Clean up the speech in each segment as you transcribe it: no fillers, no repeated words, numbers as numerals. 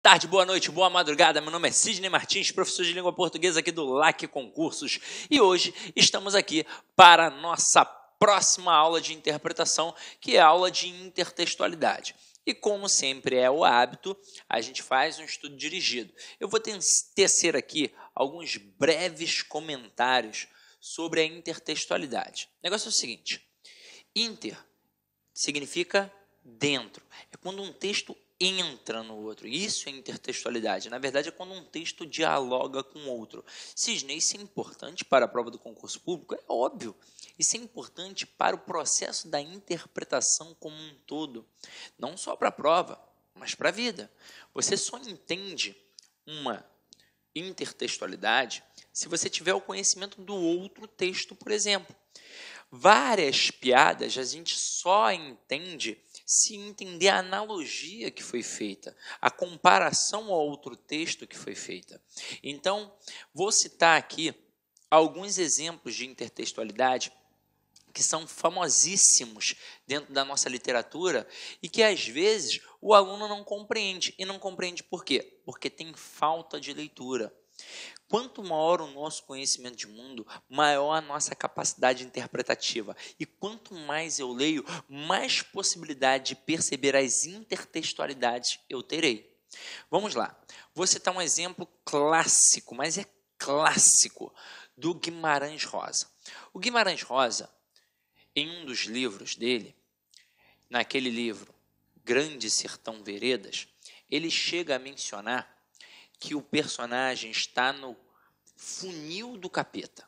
tarde, boa noite, boa madrugada. Meu nome é Sidney Martins, professor de língua portuguesa aqui do LAC Concursos. E hoje estamos aqui para a nossa próxima aula de interpretação, que é a aula de intertextualidade. E como sempre é o hábito, a gente faz um estudo dirigido. Eu vou tecer aqui alguns breves comentários sobre a intertextualidade. O negócio é o seguinte: inter significa dentro. É quando um texto entra no outro. Isso é intertextualidade. Na verdade, é quando um texto dialoga com o outro. Sidney, isso é importante para a prova do concurso público? É óbvio. Isso é importante para o processo da interpretação como um todo. Não só para a prova, mas para a vida. Você só entende uma intertextualidade se você tiver o conhecimento do outro texto, por exemplo. Várias piadas a gente só entende se entender a analogia que foi feita, a comparação ao outro texto que foi feita. Então, vou citar aqui alguns exemplos de intertextualidade que são famosíssimos dentro da nossa literatura e que, às vezes, o aluno não compreende. E não compreende por quê? Porque tem falta de leitura. Quanto maior o nosso conhecimento de mundo, maior a nossa capacidade interpretativa. E quanto mais eu leio, mais possibilidade de perceber as intertextualidades eu terei. Vamos lá. Vou citar um exemplo clássico, mas é clássico, do Guimarães Rosa. O Guimarães Rosa, em um dos livros dele, naquele livro Grande Sertão Veredas, ele chega a mencionar que o personagem está no funil do capeta.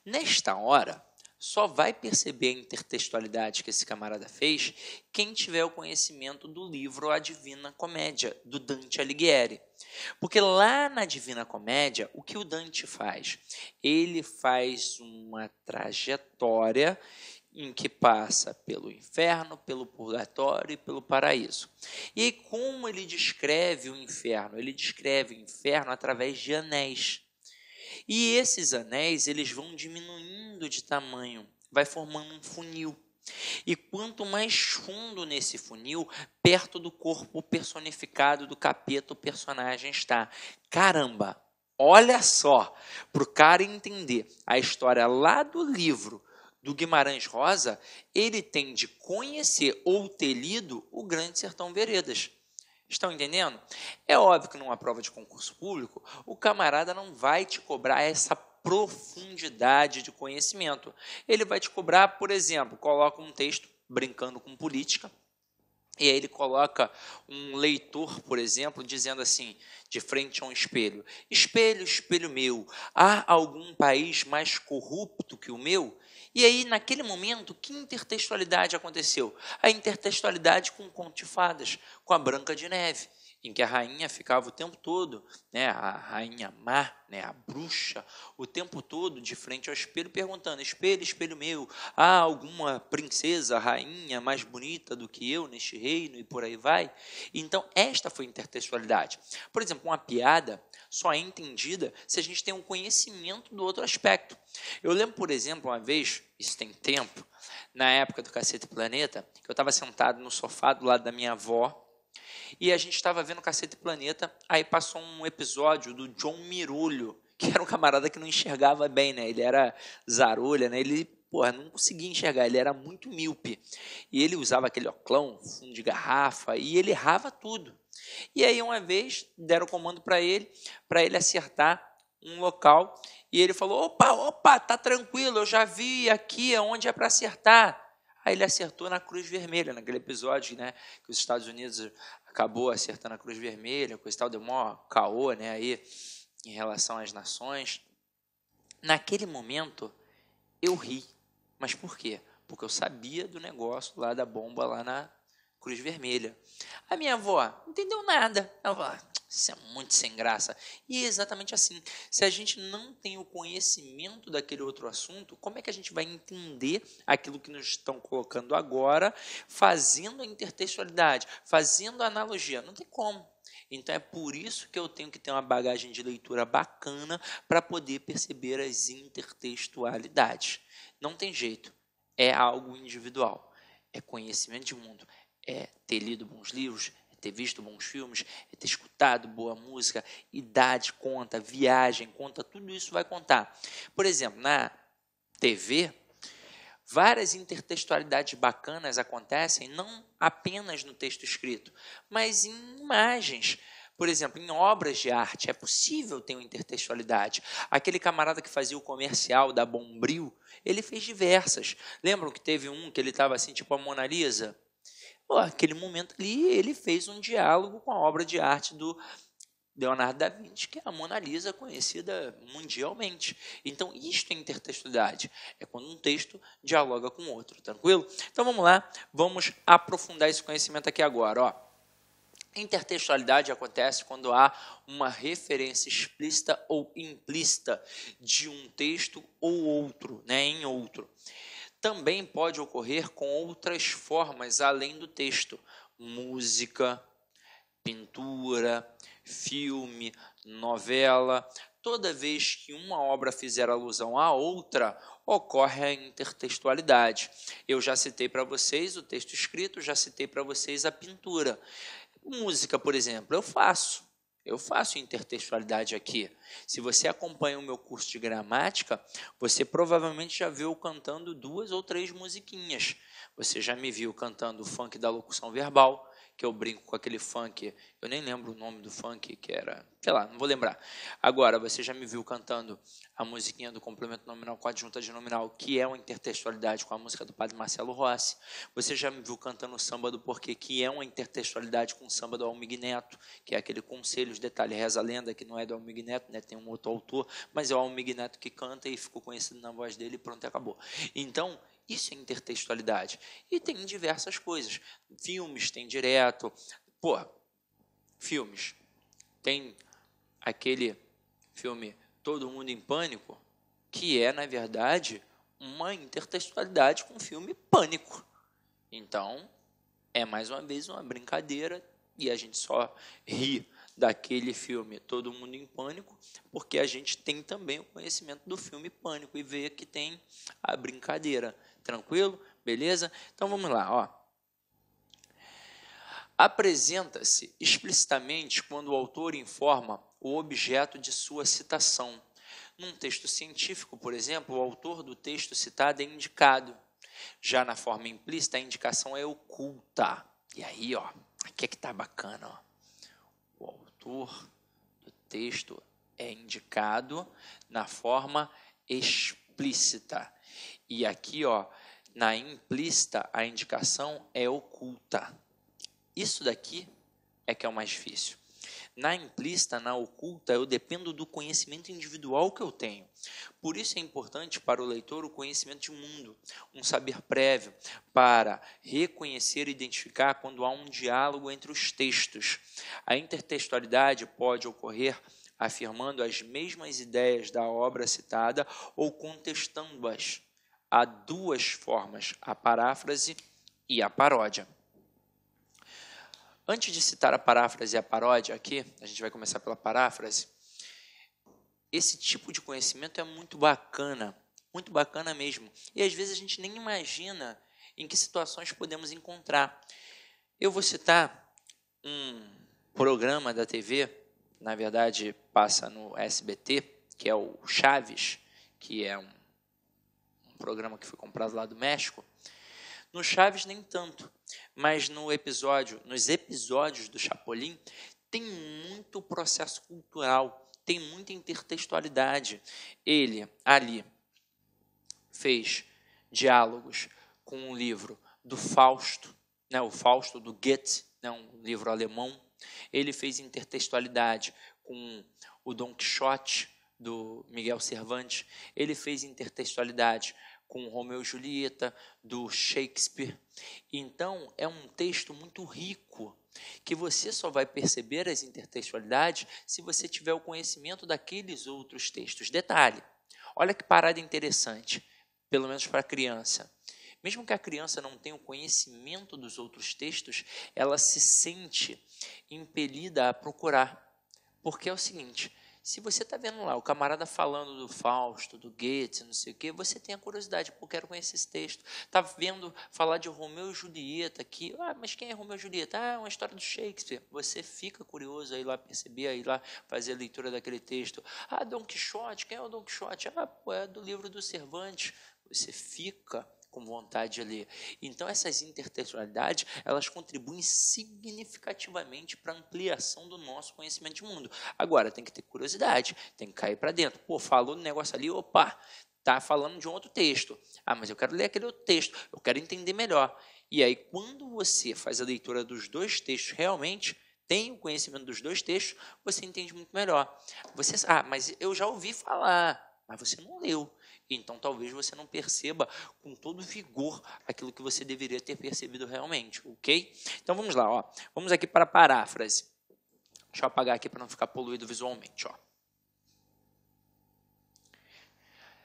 Nesta hora, só vai perceber a intertextualidade que esse camarada fez quem tiver o conhecimento do livro A Divina Comédia, do Dante Alighieri. Porque lá na Divina Comédia, o que o Dante faz? Ele faz uma trajetória em que passa pelo inferno, pelo purgatório e pelo paraíso. E aí, como ele descreve o inferno? Ele descreve o inferno através de anéis. E esses anéis, eles vão diminuindo de tamanho, vai formando um funil. E quanto mais fundo nesse funil, perto do corpo personificado do capeta o personagem está. Caramba, olha só, para o cara entender a história lá do livro do Guimarães Rosa, ele tem de conhecer ou ter lido o Grande Sertão Veredas. Estão entendendo? É óbvio que numa prova de concurso público, o camarada não vai te cobrar essa profundidade de conhecimento. Ele vai te cobrar, por exemplo, coloca um texto brincando com política, e aí ele coloca um leitor, por exemplo, dizendo assim, de frente a um espelho: espelho, espelho meu, há algum país mais corrupto que o meu? E aí, naquele momento, que intertextualidade aconteceu? A intertextualidade com o Conto de Fadas, com a Branca de Neve, em que a rainha ficava o tempo todo, né, a rainha má, né, a bruxa, o tempo todo de frente ao espelho, perguntando: espelho, espelho meu, há alguma princesa, rainha mais bonita do que eu neste reino? E por aí vai. Então, esta foi a intertextualidade. Por exemplo, uma piada só é entendida se a gente tem um conhecimento do outro aspecto. Eu lembro, por exemplo, uma vez, isso tem tempo, na época do Cacete Planeta, que eu estava sentado no sofá do lado da minha avó, e a gente estava vendo Cacete Planeta, aí passou um episódio do John Mirulho, que era um camarada que não enxergava bem, né? Ele era zarolha, né? Ele, não conseguia enxergar, ele era muito míope. E ele usava aquele oclão, fundo de garrafa, e ele errava tudo. E aí, uma vez, deram o comando para ele acertar um local, e ele falou: opa, tá tranquilo, eu já vi aqui onde é para acertar. Aí ele acertou na Cruz Vermelha, naquele episódio, né, que os Estados Unidos acabou acertando a Cruz Vermelha, com esse tal de maior caô, né, aí, em relação às nações. Naquele momento, eu ri. Mas por quê? Porque eu sabia do negócio lá da bomba lá na Cruz Vermelha. A minha avó não entendeu nada. Ela falou: isso é muito sem graça. E é exatamente assim. Se a gente não tem o conhecimento daquele outro assunto, como é que a gente vai entender aquilo que nos estão colocando agora, fazendo a intertextualidade, fazendo a analogia? Não tem como. Então, é por isso que eu tenho que ter uma bagagem de leitura bacana para poder perceber as intertextualidades. Não tem jeito. É algo individual. É conhecimento de mundo. É ter lido bons livros, é ter visto bons filmes, é ter escutado boa música, idade conta, viagem conta, tudo isso vai contar. Por exemplo, na TV, várias intertextualidades bacanas acontecem não apenas no texto escrito, mas em imagens. Por exemplo, em obras de arte é possível ter uma intertextualidade. Aquele camarada que fazia o comercial da Bombril, ele fez diversas. Lembram que teve um que ele estava assim, tipo a Mona Lisa? Pô, aquele momento ali, ele fez um diálogo com a obra de arte do Leonardo da Vinci, que é a Mona Lisa, conhecida mundialmente. Então, isto é intertextualidade. É quando um texto dialoga com outro, tranquilo? Então, vamos lá, vamos aprofundar esse conhecimento aqui agora. Ó. Intertextualidade acontece quando há uma referência explícita ou implícita de um texto ou outro, né, em outro. Também pode ocorrer com outras formas além do texto, música, pintura, filme, novela. Toda vez que uma obra fizer alusão à outra, ocorre a intertextualidade. Eu já citei para vocês o texto escrito, já citei para vocês a pintura. Música, por exemplo, eu faço intertextualidade aqui. Se você acompanha o meu curso de gramática, você provavelmente já viu cantando 2 ou 3 musiquinhas. Você já me viu cantando o funk da locução verbal, que eu brinco com aquele funk, eu nem lembro o nome do funk, que era, sei lá, não vou lembrar. Agora, você já me viu cantando a musiquinha do complemento nominal com a adjunta de nominal, que é uma intertextualidade com a música do padre Marcelo Rossi. Você já me viu cantando o samba do porquê, que é uma intertextualidade com o samba do Almig Neto, que é aquele Conselhos, detalhe, reza a lenda, que não é do Almig Neto, né, tem um outro autor, mas é o Almig Neto que canta e ficou conhecido na voz dele e pronto, acabou. Então, isso é intertextualidade. E tem diversas coisas. Filmes tem direto. Filmes. Tem aquele filme Todo Mundo em Pânico, que é, na verdade, uma intertextualidade com o filme Pânico. Então, é mais uma vez uma brincadeira e a gente só ri daquele filme Todo Mundo em Pânico, porque a gente tem também o conhecimento do filme Pânico e vê que tem a brincadeira. Tranquilo? Beleza? Então vamos lá, ó. Apresenta-se explicitamente quando o autor informa o objeto de sua citação. Num texto científico, por exemplo, o autor do texto citado é indicado. Já na forma implícita, a indicação é oculta. E aí, ó, aqui é que tá bacana, ó. O autor do texto é indicado na forma explícita. E aqui, ó, na implícita, a indicação é oculta. Isso daqui é que é o mais difícil. Na implícita, na oculta, eu dependo do conhecimento individual que eu tenho. Por isso é importante para o leitor o conhecimento de mundo, um saber prévio, para reconhecer e identificar quando há um diálogo entre os textos. A intertextualidade pode ocorrer afirmando as mesmas ideias da obra citada ou contestando-as. Há 2 formas, a paráfrase e a paródia. Antes de citar a paráfrase e a paródia aqui, a gente vai começar pela paráfrase. Esse tipo de conhecimento é muito bacana mesmo. E às vezes a gente nem imagina em que situações podemos encontrar. Eu vou citar um programa da TV, na verdade passa no SBT, que é o Chaves, que é um programa que foi comprado lá do México. No Chaves nem tanto, mas nos episódios do Chapolin tem muito processo cultural, tem muita intertextualidade. Ele ali fez diálogos com um livro do Fausto, né, o Fausto do Goethe, né, um livro alemão. Ele fez intertextualidade com o Dom Quixote, do Miguel Cervantes. Ele fez intertextualidade com Romeu e Julieta, do Shakespeare. Então, é um texto muito rico, que você só vai perceber as intertextualidades se você tiver o conhecimento daqueles outros textos. Detalhe, olha que parada interessante, pelo menos para a criança. Mesmo que a criança não tenha o conhecimento dos outros textos, ela se sente impelida a procurar. Porque é o seguinte, Se você está vendo lá o camarada falando do Fausto, do Goethe, não sei o quê, você tem a curiosidade, pô, quero conhecer esse texto. Está vendo falar de Romeu e Julieta aqui, mas quem é Romeu e Julieta? É uma história do Shakespeare. Você fica curioso aí lá perceber, aí lá fazer a leitura daquele texto. Dom Quixote, quem é o Dom Quixote? Pô, é do livro do Cervantes. Você fica com vontade de ler. Então, essas intertextualidades, elas contribuem significativamente para a ampliação do nosso conhecimento de mundo. Agora, tem que ter curiosidade, tem que cair para dentro. Pô, falou no negócio ali, opa, tá falando de um outro texto. Mas eu quero ler aquele outro texto, eu quero entender melhor. E aí, quando você faz a leitura dos dois textos realmente, tem o conhecimento dos dois textos, você entende muito melhor. Você, mas eu já ouvi falar, mas você não leu. Então, talvez você não perceba com todo vigor aquilo que você deveria ter percebido realmente, ok? Então, vamos lá, ó. Vamos aqui para a paráfrase. Deixa eu apagar aqui para não ficar poluído visualmente, ó.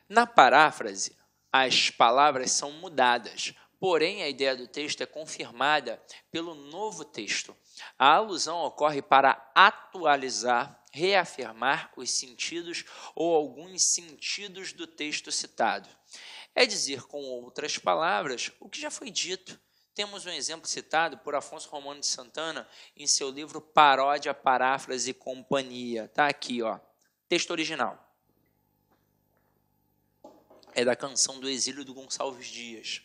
Na paráfrase, as palavras são mudadas, porém a ideia do texto é confirmada pelo novo texto. A alusão ocorre para atualizar, reafirmar os sentidos ou alguns sentidos do texto citado. É dizer, com outras palavras, o que já foi dito. Temos um exemplo citado por Afonso Romano de Santana em seu livro Paródia, Paráfrase e Companhia. Está aqui, ó, texto original. É da Canção do Exílio do Gonçalves Dias.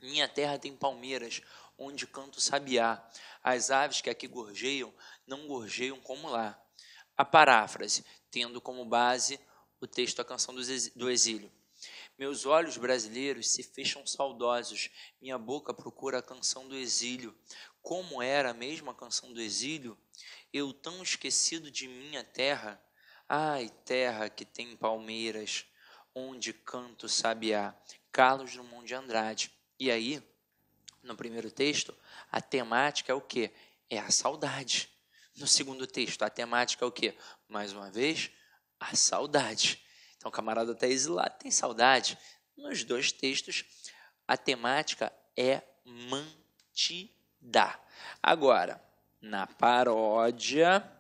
Minha terra tem palmeiras, onde canto sabiá. As aves que aqui gorjeiam, não gorjeiam como lá. A paráfrase, tendo como base o texto A Canção do Exílio. Meus olhos brasileiros se fecham saudosos, minha boca procura a canção do exílio. Como era mesmo a canção do exílio? Eu tão esquecido de minha terra. Ai, terra que tem palmeiras, onde canto sabiá. Carlos Drummond de Andrade. E aí, no primeiro texto, a temática é o quê? É a saudade. No segundo texto, a temática é o quê? Mais uma vez, a saudade. Então, o camarada está exilado, tem saudade. Nos dois textos, a temática é mantida. Agora, na paródia,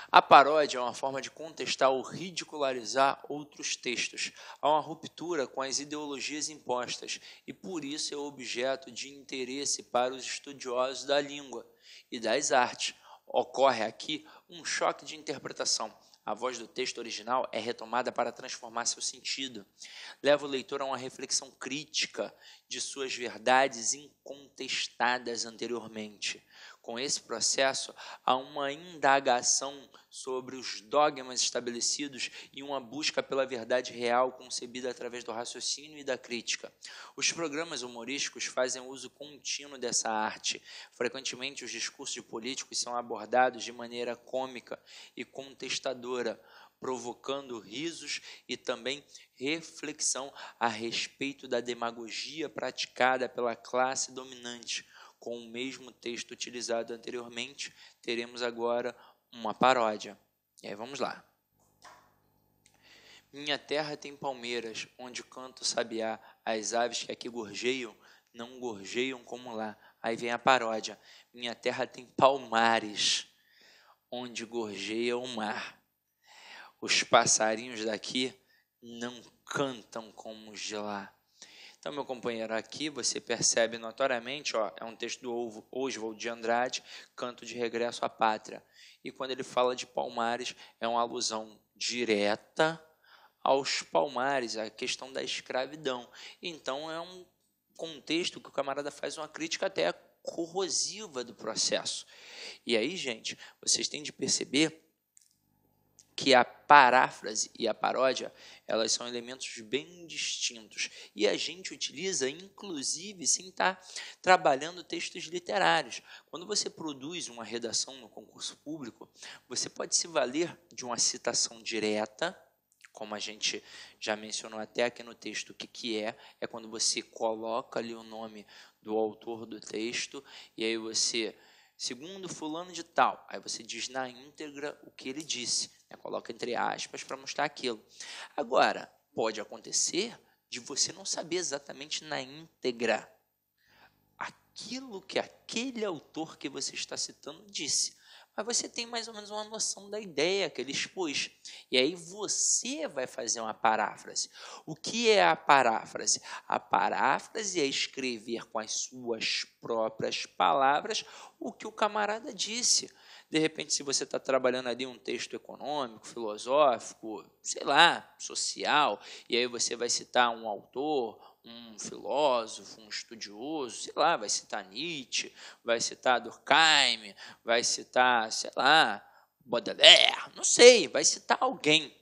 a paródia é uma forma de contestar ou ridicularizar outros textos. Há uma ruptura com as ideologias impostas e, por isso, é objeto de interesse para os estudiosos da língua e das artes. Ocorre aqui um choque de interpretação. A voz do texto original é retomada para transformar seu sentido. Leva o leitor a uma reflexão crítica de suas verdades incontestadas anteriormente. Com esse processo, há uma indagação sobre os dogmas estabelecidos e uma busca pela verdade real concebida através do raciocínio e da crítica. Os programas humorísticos fazem uso contínuo dessa arte. Frequentemente, os discursos políticos são abordados de maneira cômica e contestadora, provocando risos e também reflexão a respeito da demagogia praticada pela classe dominante. Com o mesmo texto utilizado anteriormente, teremos agora uma paródia. E aí vamos lá. Minha terra tem palmeiras, onde canto sabiá. As aves que aqui gorjeiam, não gorjeiam como lá. Aí vem a paródia. Minha terra tem palmares, onde gorjeia o mar. Os passarinhos daqui não cantam como os de lá. Então, meu companheiro, aqui você percebe notoriamente, ó, é um texto do Oswald de Andrade, Canto de Regresso à Pátria. E quando ele fala de palmares, é uma alusão direta aos palmares, à questão da escravidão. Então, é um contexto que o camarada faz uma crítica até corrosiva do processo. E aí, gente, vocês têm de perceber que a paráfrase e a paródia, elas são elementos bem distintos. E a gente utiliza, inclusive, sem estar trabalhando textos literários. Quando você produz uma redação no concurso público, você pode se valer de uma citação direta, como a gente já mencionou até aqui no texto, o que é quando você coloca ali o nome do autor do texto, e aí você, segundo fulano de tal, aí você diz na íntegra o que ele disse, né? Coloca entre aspas para mostrar aquilo. Agora, pode acontecer de você não saber exatamente na íntegra aquilo que aquele autor que você está citando disse, mas você tem mais ou menos uma noção da ideia que ele expôs. E aí você vai fazer uma paráfrase. O que é a paráfrase? A paráfrase é escrever com as suas próprias palavras o que o camarada disse. De repente, se você está trabalhando ali um texto econômico, filosófico, sei lá, social, e aí você vai citar um autor, um filósofo, um estudioso, sei lá, vai citar Nietzsche, vai citar Durkheim, vai citar, sei lá, Baudelaire, não sei, vai citar alguém.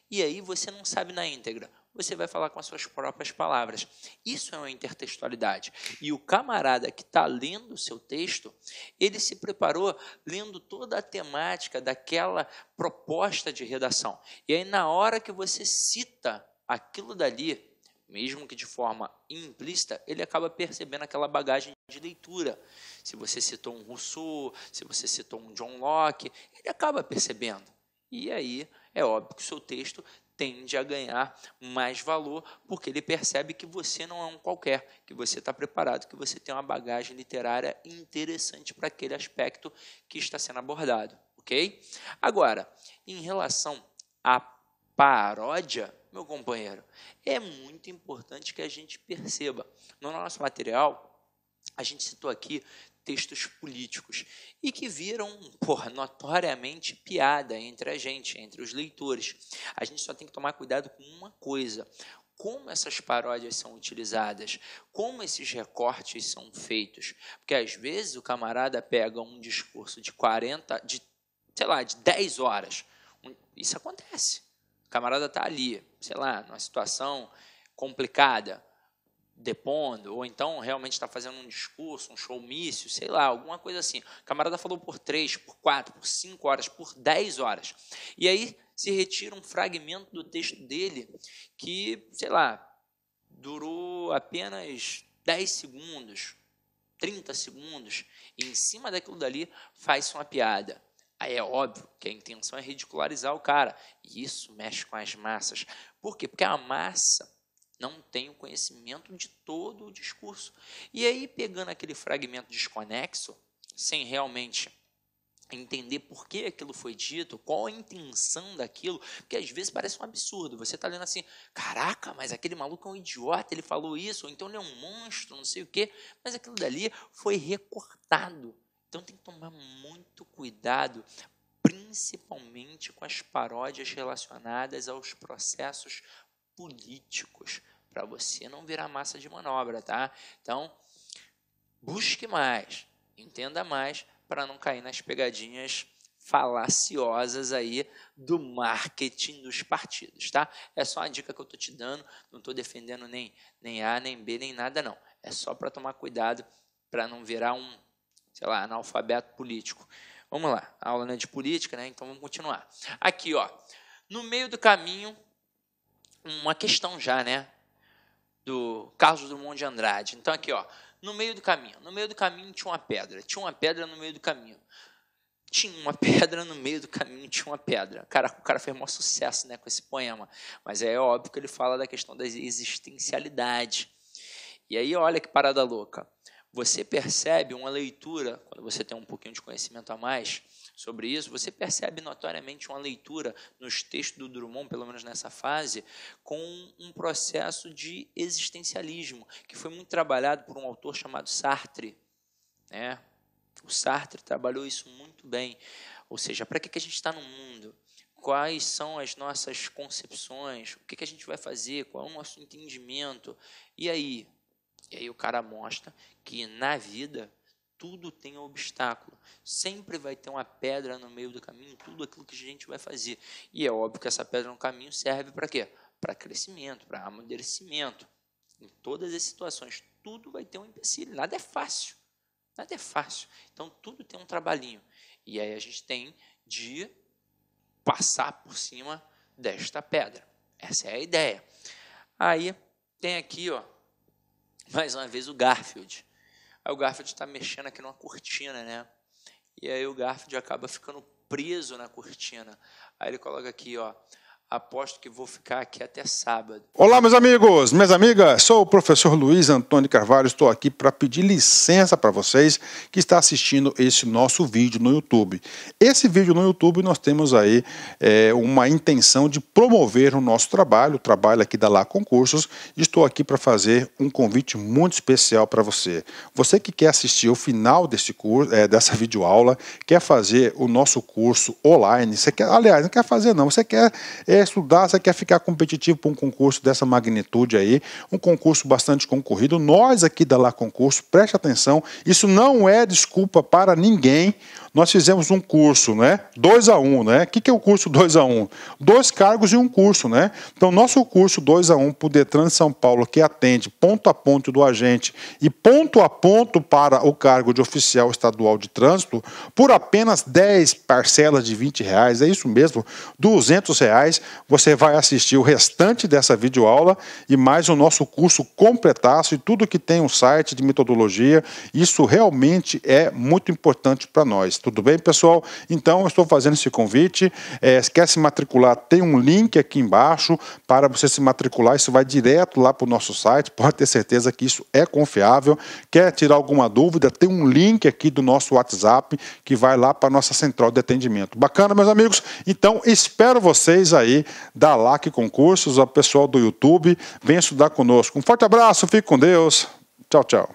E aí você não sabe na íntegra, você vai falar com as suas próprias palavras. Isso é uma intertextualidade. E o camarada que está lendo o seu texto, ele se preparou lendo toda a temática daquela proposta de redação. E aí, na hora que você cita aquilo dali, mesmo que de forma implícita, ele acaba percebendo aquela bagagem de leitura. Se você citou um Rousseau, se você citou um John Locke, ele acaba percebendo. E aí, é óbvio que o seu texto tende a ganhar mais valor, porque ele percebe que você não é um qualquer, que você está preparado, que você tem uma bagagem literária interessante para aquele aspecto que está sendo abordado, ok? Agora, em relação à paródia, meu companheiro, é muito importante que a gente perceba. No nosso material, a gente citou aqui textos políticos e que viram, notoriamente piada entre a gente, entre os leitores. A gente só tem que tomar cuidado com uma coisa: como essas paródias são utilizadas, como esses recortes são feitos. Porque às vezes o camarada pega um discurso de 10 horas. Isso acontece. O camarada está ali, sei lá, numa situação complicada, depondo, ou então realmente está fazendo um discurso, um showmício, sei lá, alguma coisa assim. O camarada falou por 3, por 4, por 5 horas, por 10 horas. E aí se retira um fragmento do texto dele que, sei lá, durou apenas 10 segundos, 30 segundos, e em cima daquilo dali faz-se uma piada. Aí é óbvio que a intenção é ridicularizar o cara. E isso mexe com as massas. Por quê? Porque a massa não tem o conhecimento de todo o discurso. E aí, pegando aquele fragmento desconexo, sem realmente entender por que aquilo foi dito, qual a intenção daquilo, porque às vezes parece um absurdo. Você está lendo assim, caraca, mas aquele maluco é um idiota, ele falou isso, ou então ele é um monstro, não sei o quê, mas aquilo dali foi recortado. Então tem que tomar muito cuidado, principalmente com as paródias relacionadas aos processos políticos, para você não virar massa de manobra, tá? Então, busque mais, entenda mais, para não cair nas pegadinhas falaciosas aí do marketing dos partidos, tá? É só uma dica que eu estou te dando, não estou defendendo nem A, nem B, nem nada, não. É só para tomar cuidado, para não virar um, sei lá, analfabeto político. Vamos lá, a aula não é de política, né? Então vamos continuar. Aqui, ó, no meio do caminho, uma questão já, né, do Carlos Drummond de Andrade. Então aqui, ó, no meio do caminho tinha uma pedra no meio do caminho. Tinha uma pedra no meio do caminho, tinha uma pedra. O cara fez maior sucesso, né, com esse poema, mas é óbvio que ele fala da questão da existencialidade. E aí, olha que parada louca. Você percebe uma leitura, quando você tem um pouquinho de conhecimento a mais sobre isso, você percebe notoriamente uma leitura nos textos do Drummond, pelo menos nessa fase, com um processo de existencialismo, que foi muito trabalhado por um autor chamado Sartre, né? O Sartre trabalhou isso muito bem. Ou seja, para que a gente está no mundo? Quais são as nossas concepções? O que a gente vai fazer? Qual é o nosso entendimento? E aí o cara mostra que na vida tudo tem obstáculo. Sempre vai ter uma pedra no meio do caminho, tudo aquilo que a gente vai fazer. E é óbvio que essa pedra no caminho serve para quê? Para crescimento, para amadurecimento. Em todas as situações, tudo vai ter um empecilho. Nada é fácil. Nada é fácil. Então, tudo tem um trabalhinho. E aí a gente tem de passar por cima desta pedra. Essa é a ideia. Aí tem aqui, ó, mais uma vez o Garfield. Aí o Garfield está mexendo aqui numa cortina, né? E aí o Garfield acaba ficando preso na cortina. Aí ele coloca aqui, ó, aposto que vou ficar aqui até sábado. Olá, meus amigos, minhas amigas, sou o professor Luiz Antônio Carvalho, estou aqui para pedir licença para vocês que estão assistindo esse nosso vídeo no YouTube. Esse vídeo no YouTube nós temos aí uma intenção de promover o nosso trabalho, o trabalho aqui da Lá Concursos. Estou aqui para fazer um convite muito especial para você. Você que quer assistir o final desse curso, dessa videoaula, quer fazer o nosso curso online, você quer, aliás, não quer fazer não, você quer estudar, você quer ficar competitivo para um concurso dessa magnitude aí, um concurso bastante concorrido, nós aqui da Lá Concurso, preste atenção, isso não é desculpa para ninguém. Nós fizemos um curso, né? 2 a 1, né? O que é o curso 2 a 1? 2 cargos e um curso, né? Então, nosso curso 2 a 1 para o Detran de São Paulo, que atende ponto a ponto do agente e ponto a ponto para o cargo de oficial estadual de trânsito, por apenas 10 parcelas de R$20, é isso mesmo, R$200, você vai assistir o restante dessa videoaula e mais o nosso curso completaço e tudo que tem um site de metodologia. Isso realmente é muito importante para nós. Tudo bem, pessoal? Então, eu estou fazendo esse convite. Quer se matricular? Tem um link aqui embaixo para você se matricular. Isso vai direto lá para o nosso site. Pode ter certeza que isso é confiável. Quer tirar alguma dúvida? Tem um link aqui do nosso WhatsApp que vai lá para a nossa central de atendimento. Bacana, meus amigos? Então, espero vocês aí da LAC Concursos, o pessoal do YouTube. Venha estudar conosco. Um forte abraço, fique com Deus. Tchau, tchau.